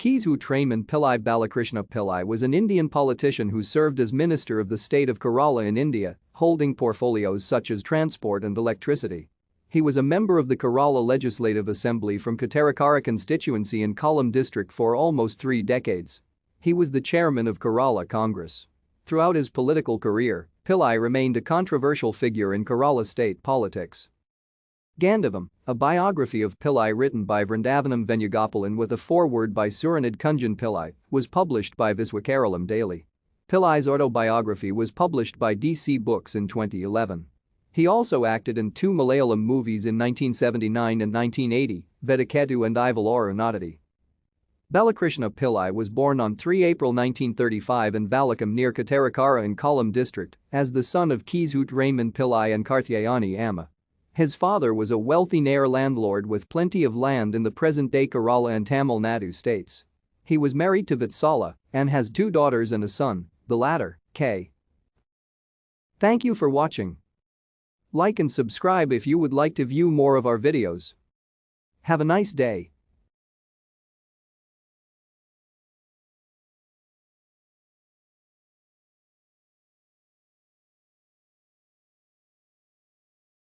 Keezhoote Raman Pillai Balakrishna Pillai was an Indian politician who served as Minister of the State of Kerala in India, holding portfolios such as transport and electricity. He was a member of the Kerala Legislative Assembly from Kottarakara constituency in Kollam district for almost 3 decades. He was the chairman of Kerala Congress. Throughout his political career, Pillai remained a controversial figure in Kerala state politics. Gandavam, a biography of Pillai written by Vrindavanam Venugopalan with a foreword by Suranad Kunjan Pillai, was published by Viswakeralam Daily. Pillai's autobiography was published by DC Books in 2011. He also acted in 2 Malayalam movies in 1979 and 1980, Vedaketu and Ivalora Nadadi. Balakrishna Pillai was born on 3 April 1935 in Valakam near Kottarakara in Kollam district as the son of Keezhoote Raman Pillai and Karthayani Amma. His father was a wealthy Nair landlord with plenty of land in the present-day Kerala and Tamil Nadu states. He was married to Vatsala and has 2 daughters and a son, the latter, K. Thank you for watching. Like and subscribe if you would like to view more of our videos. Have a nice day.